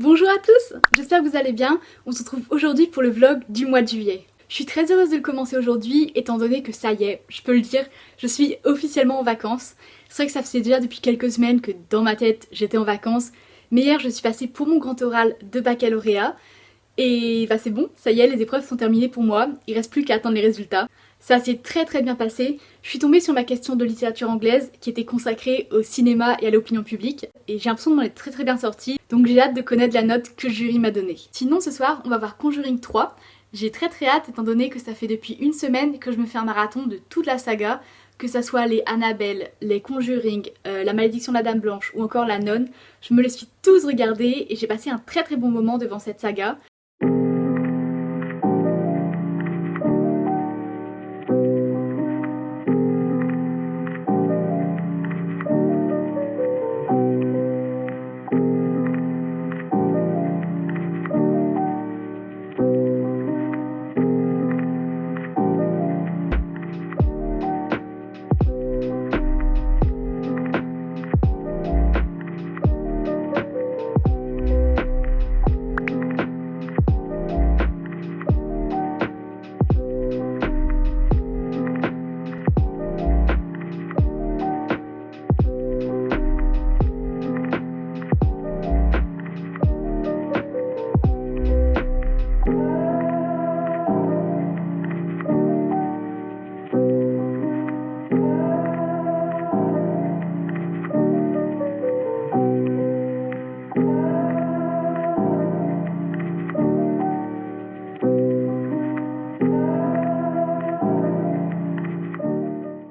Bonjour à tous, j'espère que vous allez bien. On se retrouve aujourd'hui pour le vlog du mois de juillet. Je suis très heureuse de le commencer aujourd'hui étant donné que ça y est, je peux le dire, je suis officiellement en vacances. C'est vrai que ça faisait déjà depuis quelques semaines que dans ma tête j'étais en vacances, mais hier je suis passée pour mon grand oral de baccalauréat et bah c'est bon, ça y est, les épreuves sont terminées pour moi, il reste plus qu'à attendre les résultats. Ça s'est très bien passé. Je suis tombée sur ma question de littérature anglaise qui était consacrée au cinéma et à l'opinion publique et j'ai l'impression de m'en être très bien sortie, donc j'ai hâte de connaître la note que le jury m'a donnée. Sinon ce soir on va voir Conjuring 3. J'ai très hâte étant donné que ça fait depuis une semaine que je me fais un marathon de toute la saga, que ça soit les Annabelle, les Conjuring, la malédiction de la Dame Blanche ou encore la Nonne. Je me les suis tous regardés et j'ai passé un très bon moment devant cette saga.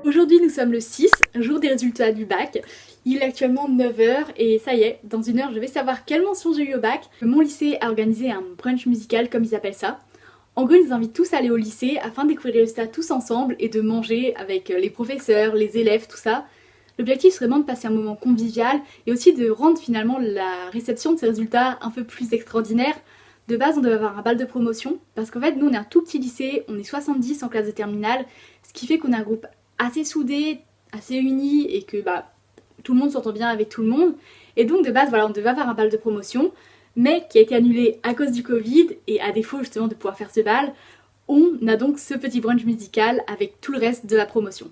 Aujourd'hui nous sommes le 6, jour des résultats du bac. Il est actuellement 9h et ça y est, dans une heure je vais savoir quelle mention j'ai eu au bac. Mon lycée a organisé un brunch musical comme ils appellent ça. En gros ils nous invitent tous à aller au lycée afin de découvrir les résultats tous ensemble et de manger avec les professeurs, les élèves, tout ça. L'objectif c'est vraiment de passer un moment convivial et aussi de rendre finalement la réception de ces résultats un peu plus extraordinaire. De base on devait avoir un bal de promotion parce qu'en fait nous on est un tout petit lycée, on est 70 en classe de terminale, ce qui fait qu'on a un groupe assez soudé, assez uni et que tout le monde s'entend bien avec tout le monde. Et donc de base voilà, on devait avoir un bal de promotion mais qui a été annulé à cause du Covid et à défaut justement de pouvoir faire ce bal, on a donc ce petit brunch musical avec tout le reste de la promotion.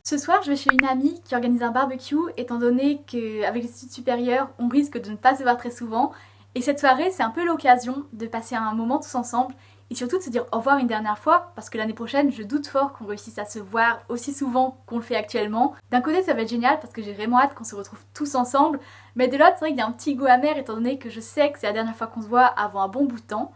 Ce soir, je vais chez une amie qui organise un barbecue, étant donné qu'avec les études supérieures, on risque de ne pas se voir très souvent. Et cette soirée, c'est un peu l'occasion de passer un moment tous ensemble et surtout de se dire au revoir une dernière fois, parce que l'année prochaine, je doute fort qu'on réussisse à se voir aussi souvent qu'on le fait actuellement. D'un côté, ça va être génial parce que j'ai vraiment hâte qu'on se retrouve tous ensemble, mais de l'autre, c'est vrai qu'il y a un petit goût amer étant donné que je sais que c'est la dernière fois qu'on se voit avant un bon bout de temps.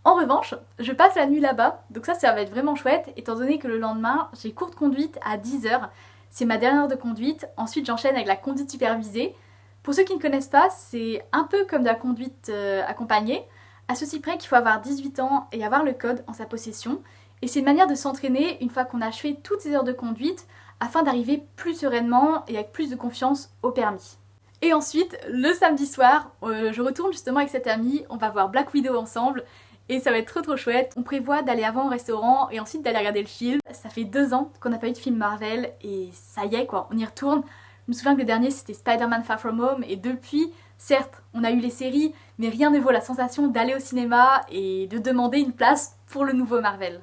En revanche, je passe la nuit là-bas, donc ça va être vraiment chouette, étant donné que le lendemain, j'ai cours de conduite à 10h. C'est ma dernière heure de conduite, ensuite j'enchaîne avec la conduite supervisée. Pour ceux qui ne connaissent pas, c'est un peu comme de la conduite accompagnée, à ceci près qu'il faut avoir 18 ans et avoir le code en sa possession. Et c'est une manière de s'entraîner une fois qu'on a achevé toutes ces heures de conduite, afin d'arriver plus sereinement et avec plus de confiance au permis. Et ensuite, le samedi soir, je retourne justement avec cette amie, on va voir Black Widow ensemble, et ça va être trop chouette. On prévoit d'aller avant au restaurant et ensuite d'aller regarder le film. Ça fait 2 ans qu'on n'a pas eu de film Marvel et ça y est quoi, on y retourne. Je me souviens que le dernier c'était Spider-Man Far From Home et depuis, certes, on a eu les séries, mais rien ne vaut la sensation d'aller au cinéma et de demander une place pour le nouveau Marvel.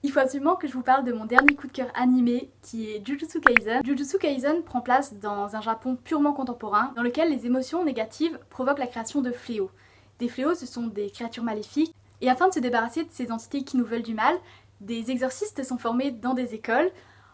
Il faut absolument que je vous parle de mon dernier coup de cœur animé qui est Jujutsu Kaisen. Jujutsu Kaisen prend place dans un Japon purement contemporain dans lequel les émotions négatives provoquent la création de fléaux. Des fléaux, ce sont des créatures maléfiques et afin de se débarrasser de ces entités qui nous veulent du mal, des exorcistes sont formés dans des écoles.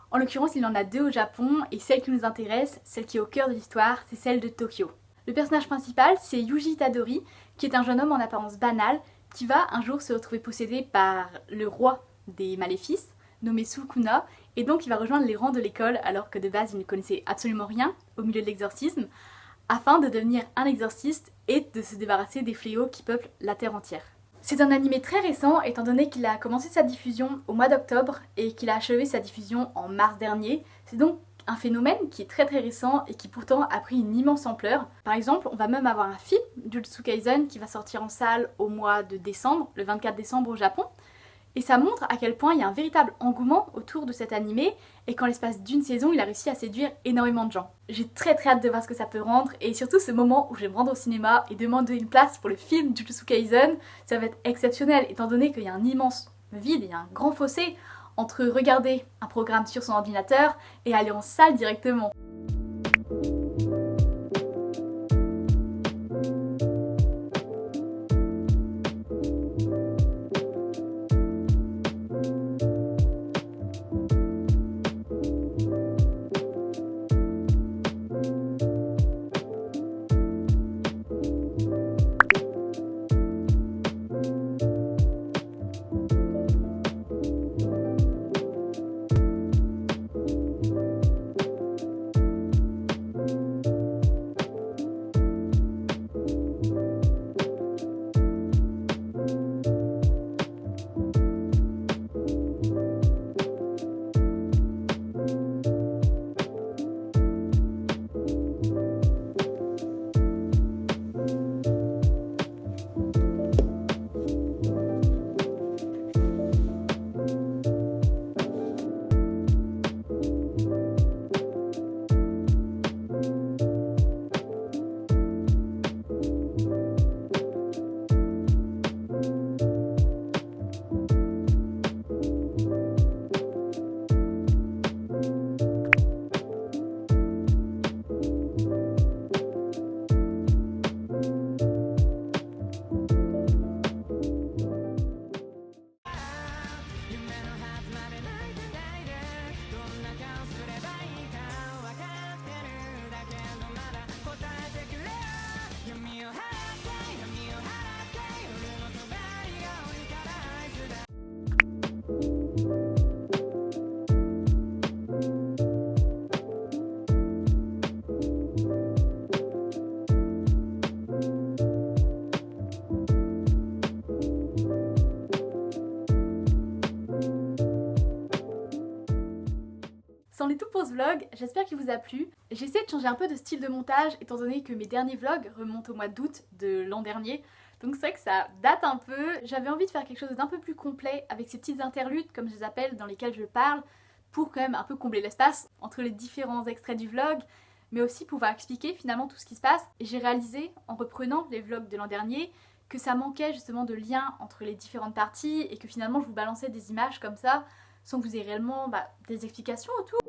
En l'occurrence, il y en a 2 au Japon et celle qui nous intéresse, celle qui est au cœur de l'histoire, c'est celle de Tokyo. Le personnage principal, c'est Yuji Itadori, qui est un jeune homme en apparence banale qui va un jour se retrouver possédé par le roi des maléfices, nommé Sukuna, et donc il va rejoindre les rangs de l'école alors que de base il ne connaissait absolument rien au milieu de l'exorcisme, afin de devenir un exorciste et de se débarrasser des fléaux qui peuplent la terre entière. C'est un animé très récent étant donné qu'il a commencé sa diffusion au mois d'octobre et qu'il a achevé sa diffusion en mars dernier. C'est donc un phénomène qui est très récent et qui pourtant a pris une immense ampleur. Par exemple, on va même avoir un film, Jujutsu Kaisen, qui va sortir en salle au mois de décembre, le 24 décembre au Japon. Et ça montre à quel point il y a un véritable engouement autour de cet animé et qu'en l'espace d'une saison, il a réussi à séduire énormément de gens. J'ai très hâte de voir ce que ça peut rendre et surtout ce moment où je vais me rendre au cinéma et demander une place pour le film Jujutsu Kaisen, ça va être exceptionnel étant donné qu'il y a un immense vide, il y a un grand fossé entre regarder un programme sur son ordinateur et aller en salle directement. pour ce vlog, j'espère qu'il vous a plu. J'essaie de changer un peu de style de montage étant donné que mes derniers vlogs remontent au mois d'août de l'an dernier. Donc c'est vrai que ça date un peu. J'avais envie de faire quelque chose d'un peu plus complet avec ces petites interludes comme je les appelle dans lesquelles je parle pour quand même un peu combler l'espace entre les différents extraits du vlog mais aussi pouvoir expliquer finalement tout ce qui se passe. Et j'ai réalisé en reprenant les vlogs de l'an dernier que ça manquait justement de lien entre les différentes parties et que finalement je vous balançais des images comme ça sans que vous ayez réellement des explications autour.